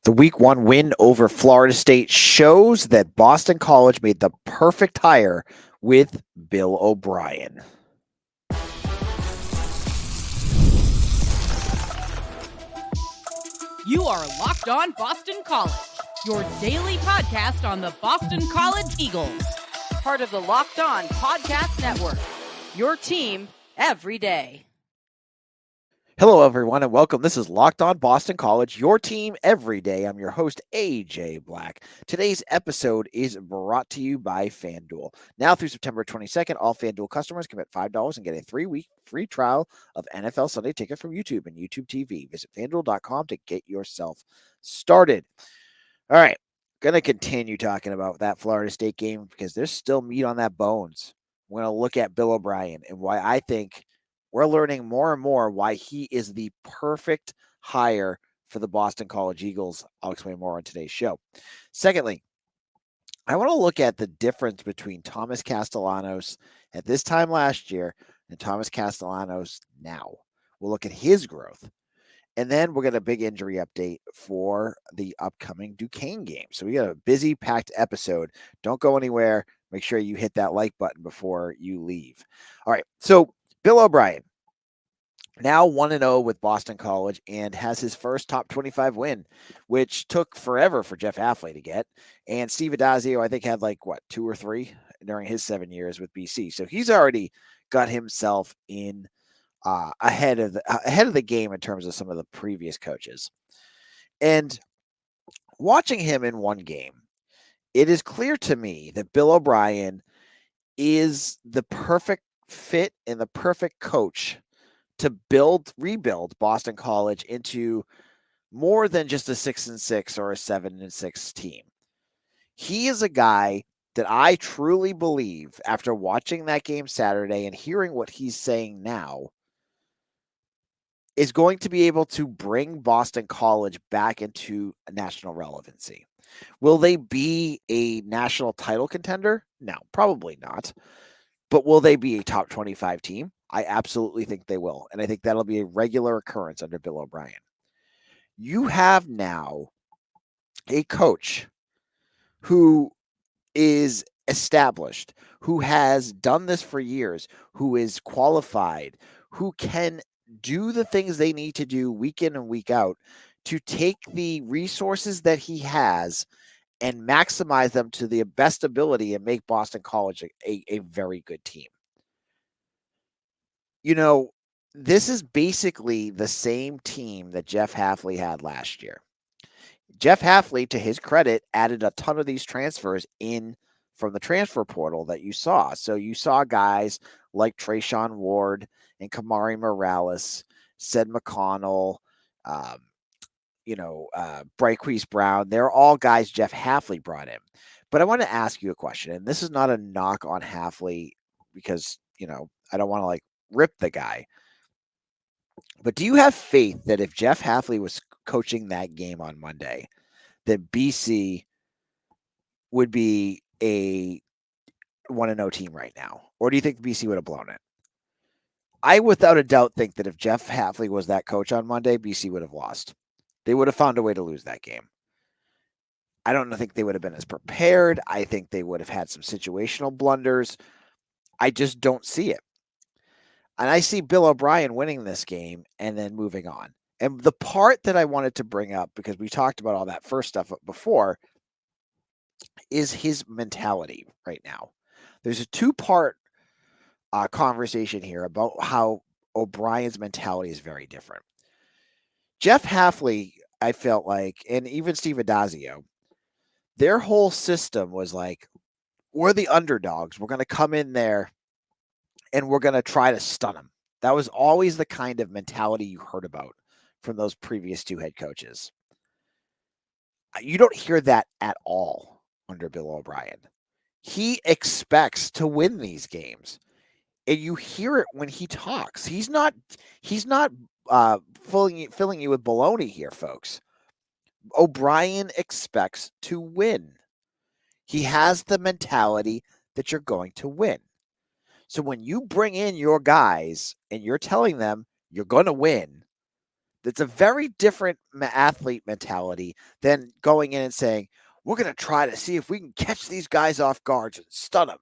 The week one win over Florida State shows that Boston College made the perfect hire with Bill O'Brien. You are Locked On Boston College, your daily podcast on the Boston College Eagles. Part of the Locked On Podcast Network, your team every day. Hello, everyone, and welcome. This is Locked On Boston College, your team every day. I'm your host, AJ Black. Today's episode is brought to you by FanDuel. Now through September 22nd, all FanDuel customers commit $5 and get a 3-week free trial of NFL Sunday Ticket from YouTube and YouTube TV. Visit FanDuel.com to get yourself started. All right, going to continue talking about that Florida State game because there's still meat on that bones. We're going to look at Bill O'Brien and why I think we're learning more and more why he is the perfect hire for the Boston College Eagles. I'll explain more on today's show. Secondly, I want to look at the difference between Thomas Castellanos at this time last year and Thomas Castellanos now. We'll look at his growth. And then we'll get a big injury update for the upcoming Duquesne game. So we got a busy, packed episode. Don't go anywhere. Make sure you hit that like button before you leave. All right. So Bill O'Brien, now 1-0 with Boston College and has his first top 25 win, which took forever for Jeff Hafley to get. And Steve Adazio, I think, had 2 or 3 during his 7 years with BC. So he's already got himself in ahead of the game in terms of some of the previous coaches. And watching him in one game, it is clear to me that Bill O'Brien is the perfect fit and the perfect coach to rebuild Boston College into more than just a 6-6 or a 7-6 team. He is a guy that I truly believe, after watching that game Saturday and hearing what he's saying now, is going to be able to bring Boston College back into national relevancy. Will they be a national title contender? No, probably not. But will they be a top 25 team? I absolutely think they will. And I think that'll be a regular occurrence under Bill O'Brien. You have now a coach who is established, who has done this for years, who is qualified, who can do the things they need to do week in and week out to take the resources that he has and maximize them to the best ability and make Boston College a very good team. You know, this is basically the same team that Jeff Hafley had last year. Jeff Hafley, to his credit, added a ton of these transfers in from the transfer portal that you saw. So you saw guys like Trayshawn Ward and Kamari Morales, Ced McConnell, Bryquise Brown. They're all guys Jeff Hafley brought in. But I want to ask you a question, and this is not a knock on Hafley because, I don't want to rip the guy. But do you have faith that if Jeff Hafley was coaching that game on Monday, that BC would be a 1-0 team right now? Or do you think BC would have blown it? I, without a doubt, think that if Jeff Hafley was that coach on Monday, BC would have lost. They would have found a way to lose that game. I don't think they would have been as prepared. I think they would have had some situational blunders. I just don't see it. And I see Bill O'Brien winning this game and then moving on. And the part that I wanted to bring up, because we talked about all that first stuff before, is his mentality right now. There's a 2-part conversation here about how O'Brien's mentality is very different. Jeff Hafley, I felt like, and even Steve Adazio, their whole system was like, we're the underdogs. We're going to come in there and we're going to try to stun them. That was always the kind of mentality you heard about from those previous 2 head coaches. You don't hear that at all under Bill O'Brien. He expects to win these games. And you hear it when he talks. He's not filling you with baloney here, folks. O'Brien expects to win. He has the mentality that you're going to win. So when you bring in your guys and you're telling them you're going to win, It's a very different athlete mentality than going in and saying, we're going to try to see if we can catch these guys off guard and stun them.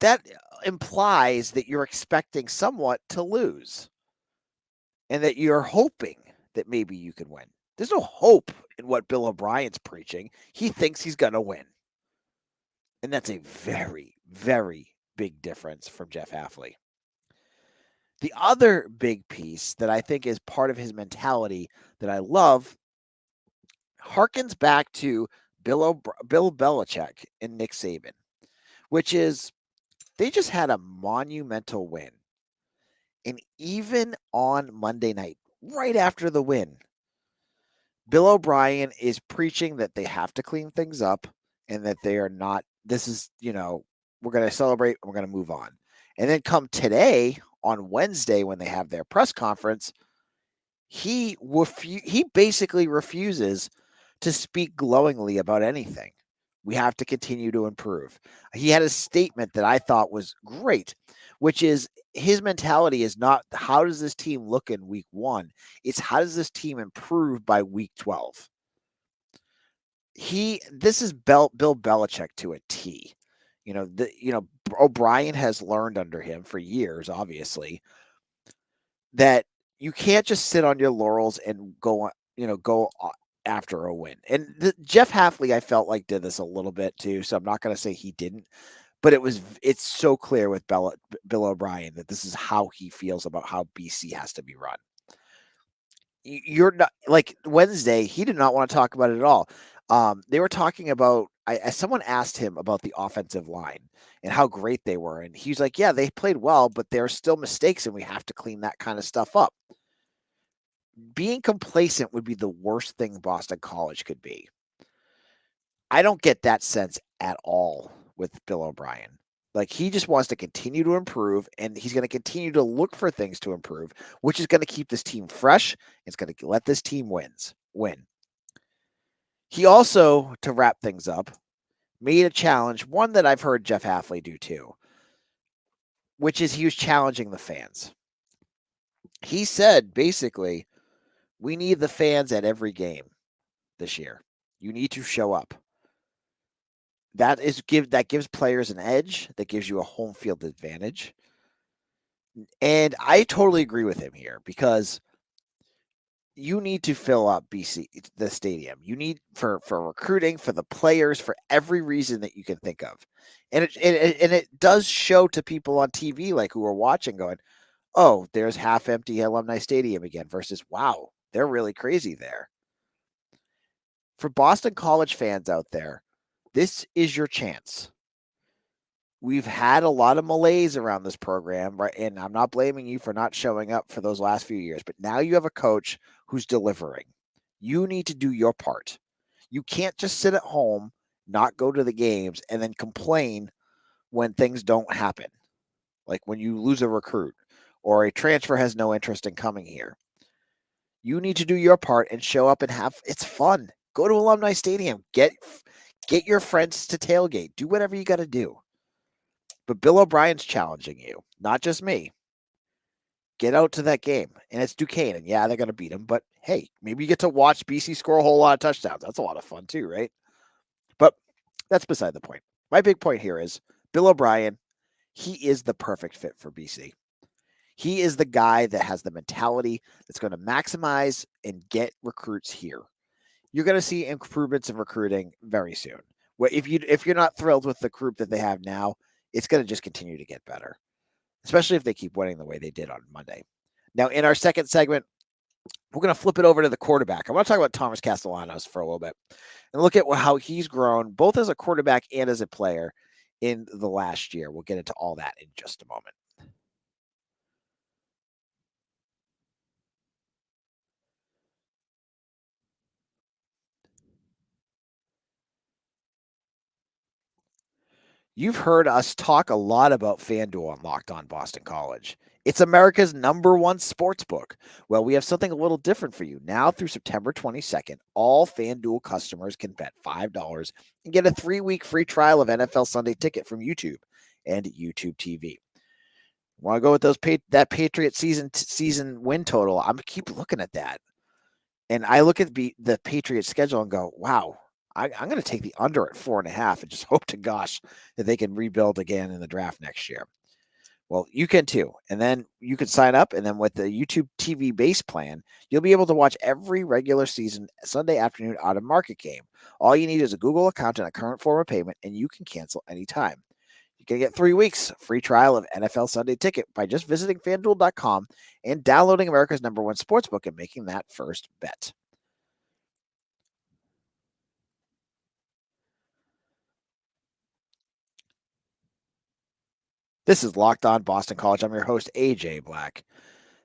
That implies that you're expecting somewhat to lose and that you're hoping that maybe you can win. There's no hope in what Bill O'Brien's preaching. He thinks he's going to win. And that's a very, very big difference from Jeff Hafley. The other big piece that I think is part of his mentality that I love harkens back to Bill Belichick and Nick Saban, which is they just had a monumental win. And even on Monday night, right after the win, Bill O'Brien is preaching that they have to clean things up and that they are not, this is, we're going to celebrate and we're going to move on. And then come today on Wednesday when they have their press conference, he basically refuses to speak glowingly about anything. We have to continue to improve. He had a statement that I thought was great, which is his mentality is not how does this team look in week 1? It's how does this team improve by week 12? This is Bill Belichick to a T. O'Brien has learned under him for years, obviously, that you can't just sit on your laurels and go after a win. And Jeff Hafley, I felt like did this a little bit too, so I'm not going to say he didn't, but it's so clear with Bill O'Brien that this is how he feels about how BC has to be run. You're not like Wednesday. He did not want to talk about it at all. They were talking about. Someone asked him about the offensive line and how great they were, and he's like, "Yeah, they played well, but there are still mistakes, and we have to clean that kind of stuff up." Being complacent would be the worst thing Boston College could be. I don't get that sense at all with Bill O'Brien. Like he just wants to continue to improve and he's going to continue to look for things to improve, which is going to keep this team fresh. It's going to let this team win. He also, to wrap things up, made a challenge, one that I've heard Jeff Hafley do too, which is he was challenging the fans. He said basically, we need the fans at every game this year. You need to show up. That gives players an edge, that gives you a home field advantage. And I totally agree with him here because you need to fill up the stadium. You need for recruiting, for the players, for every reason that you can think of. And it does show to people on TV like who are watching going, "Oh, there's half empty Alumni Stadium again," versus, "Wow, they're really crazy there." For Boston College fans out there, this is your chance. We've had a lot of malaise around this program, right? And I'm not blaming you for not showing up for those last few years, but now you have a coach who's delivering. You need to do your part. You can't just sit at home, not go to the games, and then complain when things don't happen. Like when you lose a recruit or a transfer has no interest in coming here. You need to do your part and show up and it's fun. Go to Alumni Stadium. Get your friends to tailgate. Do whatever you got to do. But Bill O'Brien's challenging you, not just me. Get out to that game. And it's Duquesne. And yeah, they're going to beat him. But hey, maybe you get to watch BC score a whole lot of touchdowns. That's a lot of fun too, right? But that's beside the point. My big point here is Bill O'Brien, he is the perfect fit for BC. He is the guy that has the mentality that's going to maximize and get recruits here. You're going to see improvements in recruiting very soon. If you're not thrilled with the group that they have now, it's going to just continue to get better, especially if they keep winning the way they did on Monday. Now, in our second segment, we're going to flip it over to the quarterback. I want to talk about Thomas Castellanos for a little bit and look at how he's grown, both as a quarterback and as a player in the last year. We'll get into all that in just a moment. You've heard us talk a lot about FanDuel on Locked On Boston College. It's America's #1 sports book. Well, we have something a little different for you. Now through September 22nd, all FanDuel customers can bet $5 and get a 3-week free trial of NFL Sunday Ticket from YouTube and YouTube TV. Want to go with those that Patriot season win total? I'm keep looking at that, and I look at the Patriots schedule and go, wow. I'm going to take the under at 4.5 and just hope to gosh that they can rebuild again in the draft next year. Well, you can too. And then you can sign up. And then with the YouTube TV base plan, you'll be able to watch every regular season Sunday afternoon out of market game. All you need is a Google account and a current form of payment, and you can cancel anytime. You can get 3 weeks free trial of NFL Sunday Ticket by just visiting fanduel.com and downloading America's #1 sportsbook and making that first bet. This is Locked On Boston College. I'm your host, AJ Black.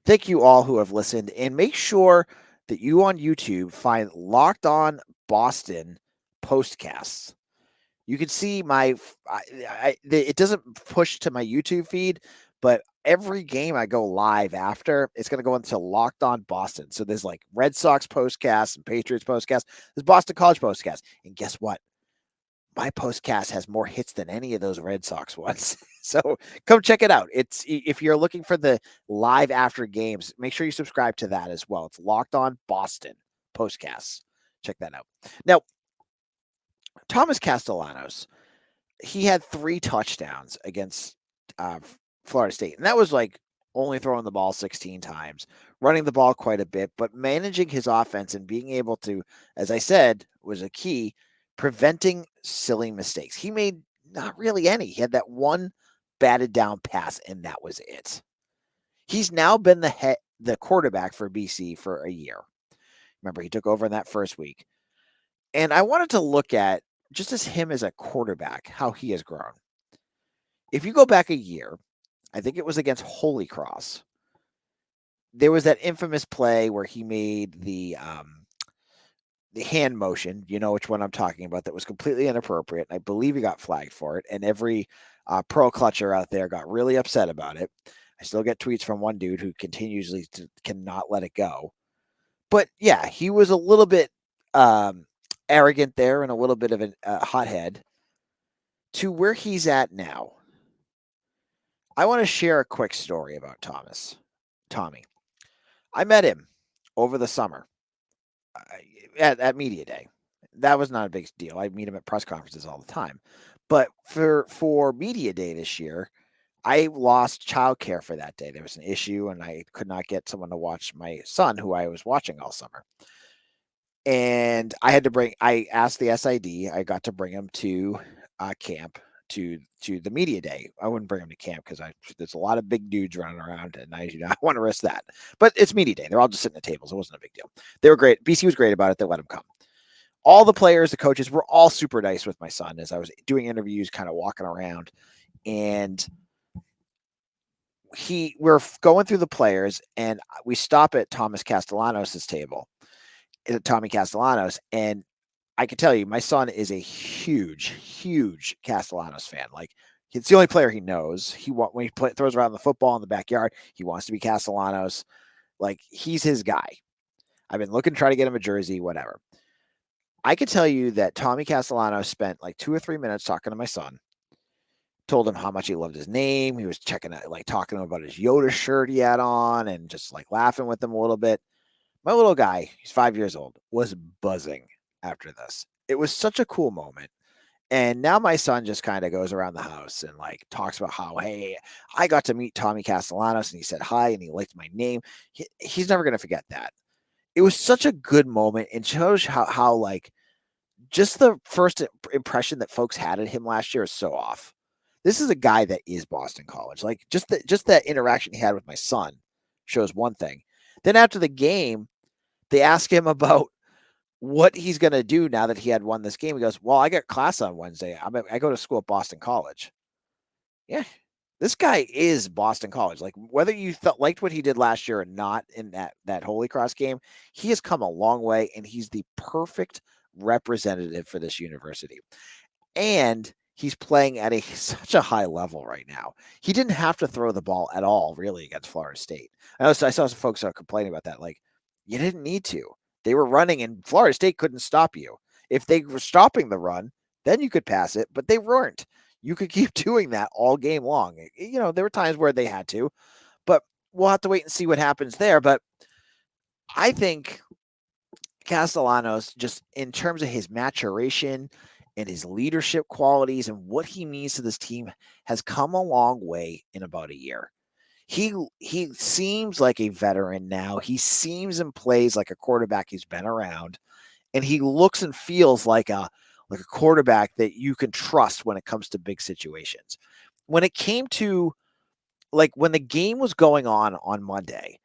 Thank you all who have listened, and make sure that you on YouTube find Locked On Boston postcasts. You can see it doesn't push to my YouTube feed, but every game I go live after, it's going to go into Locked On Boston. So there's like Red Sox postcasts and Patriots postcasts. There's Boston College postcasts. And guess what? My postcast has more hits than any of those Red Sox ones. So come check it out. It's if you're looking for the live after games, make sure you subscribe to that as well. It's Locked On Boston postcasts. Check that out. Now, Thomas Castellanos, he had 3 touchdowns against uh, Florida State, and that was like only throwing the ball 16 times, running the ball quite a bit, but managing his offense and being able to, as I said, was a key, preventing silly mistakes. He made not really any. He had that one batted down pass, and that was it. He's now been the quarterback for BC for a year. Remember, he took over in that first week. And I wanted to look at just as him as a quarterback, how he has grown. If you go back a year, I think it was against Holy Cross. There was that infamous play where he made the hand motion. You know which one I'm talking about. That was completely inappropriate. I believe he got flagged for it, and every pro clutcher out there got really upset about it. I still get tweets from one dude who continuously cannot let it go. But yeah, he was a little bit arrogant there and a little bit of a hothead. To where he's at now, I want to share a quick story about Tommy. I met him over the summer at media day. That was not a big deal. I meet him at press conferences all the time. But for media day this year, I lost childcare for that day. There was an issue, and I could not get someone to watch my son, who I was watching all summer. And I asked the SID. I got to bring him to camp to the media day. I wouldn't bring him to camp because there's a lot of big dudes running around, and I want to risk that. But it's media day. They're all just sitting at tables. It wasn't a big deal. They were great. BC was great about it. They let him come. All the players, the coaches were all super nice with my son as I was doing interviews, kind of walking around, and we're going through the players, and we stop at Thomas Castellanos' table. Tommy Castellanos, and I can tell you, my son is a huge, huge Castellanos fan. Like, it's the only player he knows. When he throws around the football in the backyard, he wants to be Castellanos. Like, he's his guy. I've been looking to try to get him a jersey, whatever. I could tell you that Tommy Castellanos spent like 2 or 3 minutes talking to my son. Told him how much he loved his name. He was checking out, like talking to him about his Yoda shirt he had on, and just like laughing with him a little bit. My little guy, he's 5 years old, was buzzing after this. It was such a cool moment. And now my son just kind of goes around the house and like talks about how, hey, I got to meet Tommy Castellanos and he said hi and he liked my name. He's never going to forget that. It was such a good moment and shows how like just the first impression that folks had of him last year is so off. This is a guy that is Boston College. Like just that interaction he had with my son shows one thing. Then after the game, they ask him about what he's going to do now that he had won this game. He goes, well, I got class on Wednesday. I go to school at Boston College. Yeah, this guy is Boston College. Like, whether you liked what he did last year or not in that Holy Cross game, he has come a long way, and he's the perfect representative for this university. And he's playing at such a high level right now. He didn't have to throw the ball at all, really, against Florida State. I saw some folks complaining about that. Like, you didn't need to. They were running, and Florida State couldn't stop you. If they were stopping the run, then you could pass it, but they weren't. You could keep doing that all game long. There were times where they had to, but we'll have to wait and see what happens there. But I think Castellanos, just in terms of his maturation and his leadership qualities and what he means to this team, has come a long way in about a year. He seems like a veteran now. He seems and plays like a quarterback he's been around, and he looks and feels like a quarterback that you can trust when it comes to big situations. When it came to when the game was going on Monday,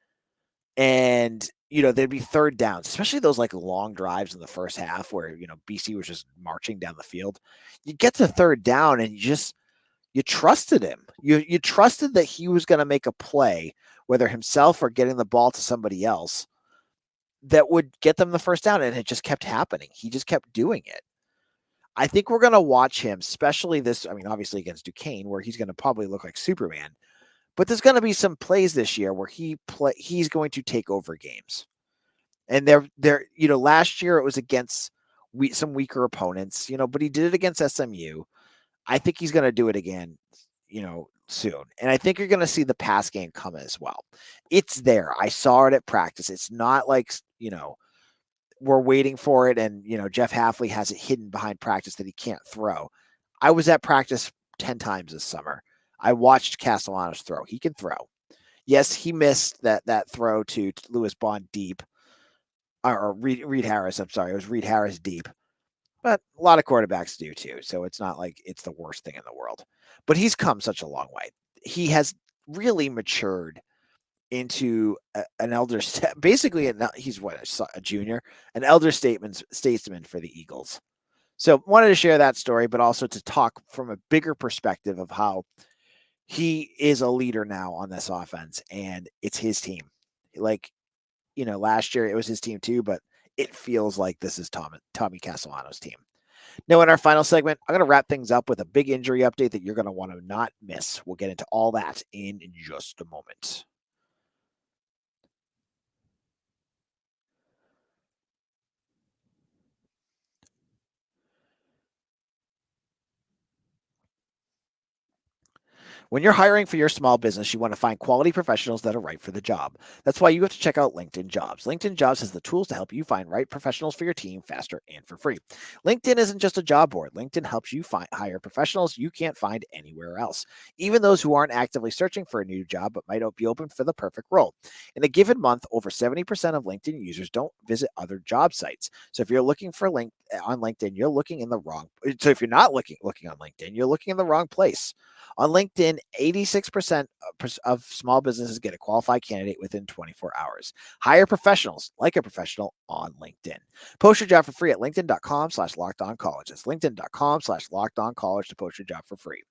and there'd be third downs, especially those long drives in the first half where BC was just marching down the field. You get to third down and you trusted him. You trusted that he was going to make a play, whether himself or getting the ball to somebody else, that would get them the first down, and it just kept happening. He just kept doing it. I think we're going to watch him, especially obviously against Duquesne, where he's going to probably look like Superman. But there's going to be some plays this year where he's going to take over games. And last year it was against some weaker opponents, but he did it against SMU. I think he's going to do it again, soon. And I think you're going to see the pass game come as well. It's there. I saw it at practice. It's not like, we're waiting for it and, Jeff Halfley has it hidden behind practice that he can't throw. I was at practice 10 times this summer. I watched Castellanos throw. He can throw. Yes, he missed that throw to Lewis Bond deep. Or Reed Harris, I'm sorry. It was Reed Harris deep. But a lot of quarterbacks do too. So it's not like it's the worst thing in the world. But he's come such a long way. He has really matured into an elder, basically he's a junior, an elder statesman for the Eagles. So wanted to share that story, but also to talk from a bigger perspective of how he is a leader now on this offense, and it's his team. Last year it was his team too, but it feels like this is Tommy Castellanos' team. Now, in our final segment, I'm going to wrap things up with a big injury update that you're going to want to not miss. We'll get into all that in just a moment. When you're hiring for your small business, you want to find quality professionals that are right for the job. That's why you have to check out LinkedIn Jobs. LinkedIn Jobs has the tools to help you find right professionals for your team faster and for free. LinkedIn isn't just a job board. LinkedIn helps you hire professionals you can't find anywhere else, even those who aren't actively searching for a new job but might be open for the perfect role. In a given month, over 70% of LinkedIn users don't visit other job sites. So if you're looking for on LinkedIn, you're looking in the wrong. So if you're not looking on LinkedIn, you're looking in the wrong place. On LinkedIn, 86% of small businesses get a qualified candidate within 24 hours. Hire professionals like a professional on LinkedIn. Post your job for free at linkedin.com/lockedoncollege. That's linkedin.com/lockedoncollege to post your job for free.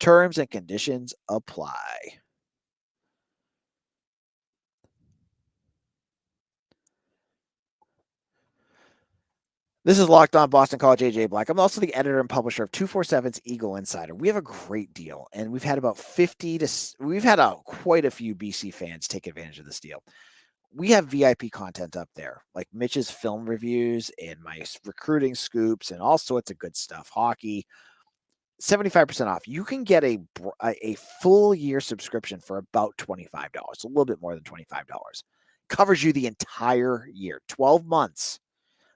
Terms and conditions apply. This is Locked On Boston College, AJ Black. I'm also the editor and publisher of 247's Eagle Insider. We have a great deal, and we've had about quite a few BC fans take advantage of this deal. We have VIP content up there, like Mitch's film reviews and my recruiting scoops and all sorts of good stuff. Hockey, 75% off. You can get a full year subscription for about $25, a little bit more than $25. Covers you the entire year, 12 months.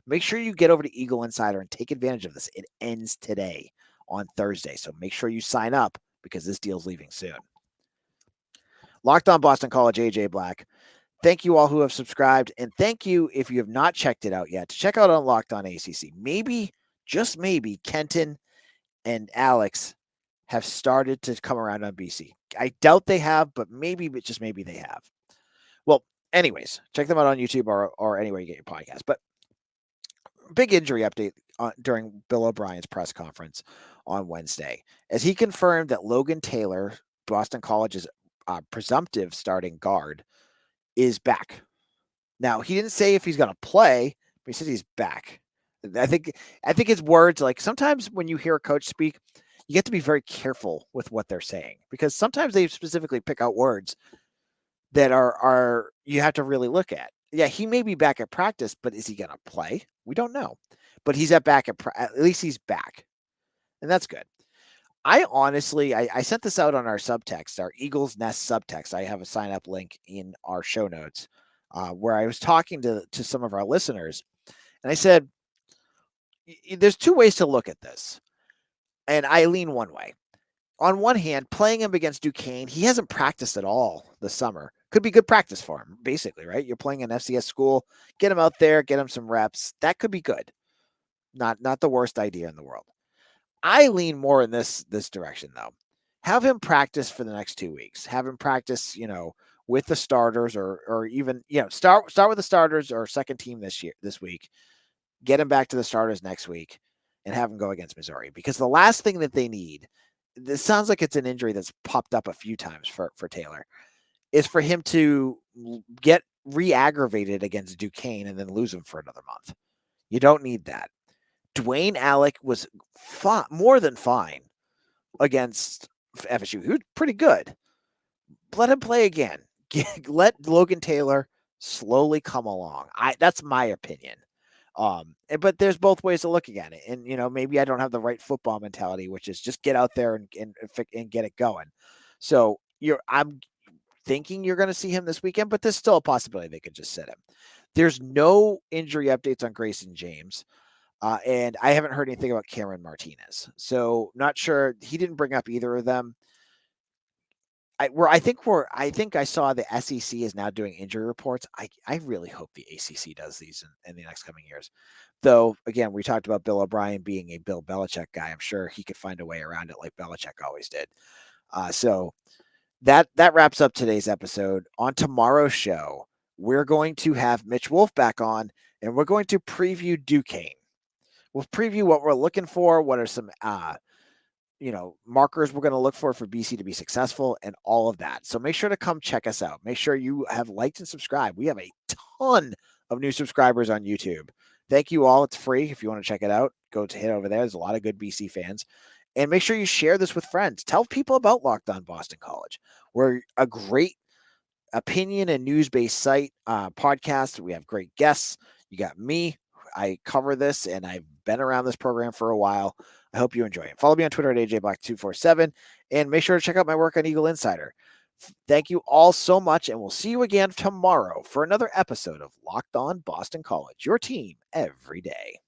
Make sure you get over to Eagle Insider and take advantage of this. It ends today on Thursday. So make sure you sign up because this deal's leaving soon. Locked On Boston College, AJ Black. Thank you all who have subscribed. And thank you if you have not checked it out yet to check out on Locked On ACC. Maybe, just maybe, Kenton and Alex have started to come around on BC. I doubt they have, but just maybe they have. Well, anyways, check them out on YouTube or anywhere you get your podcast. But big injury update during Bill O'Brien's press conference on Wednesday, as he confirmed that Logan Taylor, Boston College's presumptive starting guard, is back. Now, he didn't say if he's going to play, but he said he's back. I think his words, like sometimes when you hear a coach speak, you get to be very careful with what they're saying because sometimes they specifically pick out words that are you have to really look at. Yeah, he may be back at practice, but is he going to play? We don't know. But he's at least he's back. And that's good. I honestly, I sent this out on our subtext, our Eagles Nest subtext. I have a sign up link in our show notes where I was talking to some of our listeners, and I said, there's two ways to look at this, and I lean one way. On one hand, playing him against Duquesne, he hasn't practiced at all this summer. Could be good practice for him, basically, right? You're playing an FCS school, get him out there, get him some reps. That could be good. Not the worst idea in the world. I lean more in this direction though. Have him practice for the next 2 weeks. Have him practice, with the starters or even, start with the starters or second team this week. Get him back to the starters next week and have him go against Missouri because the last thing that they need, this sounds like it's an injury that's popped up a few times for Taylor, is for him to get re-aggravated against Duquesne and then lose him for another month. You don't need that. Dwayne Alec was more than fine against FSU. He was pretty good. Let him play again. Let Logan Taylor slowly come along. That's my opinion. But there's both ways of looking at it, and maybe I don't have the right football mentality, which is just get out there and get it going. So I'm thinking you're going to see him this weekend, but there's still a possibility they could just sit him. There's no injury updates on Grayson James. And I haven't heard anything about Cameron Martinez. So not sure. He didn't bring up either of them. I think I saw the SEC is now doing injury reports. I really hope the ACC does these in the next coming years. Though, again, we talked about Bill O'Brien being a Bill Belichick guy. I'm sure he could find a way around it like Belichick always did. So that wraps up today's episode. On tomorrow's show, we're going to have Mitch Wolf back on, and we're going to preview Duquesne. We'll preview what we're looking for, what are some markers we're going to look for BC to be successful and all of that. So make sure to come check us out. Make sure you have liked and subscribed. We have a ton of new subscribers on YouTube. Thank you all. It's free. If you want to check it out, go to hit over there. There's a lot of good BC fans. And make sure you share this with friends. Tell people about Locked On Boston College. We're a great opinion and news-based site podcast. We have great guests. You got me. I cover this, and I've been around this program for a while. I hope you enjoy it. Follow me on Twitter at AJBlack247, and make sure to check out my work on Eagle Insider. Thank you all so much, and we'll see you again tomorrow for another episode of Locked On Boston College, your team every day.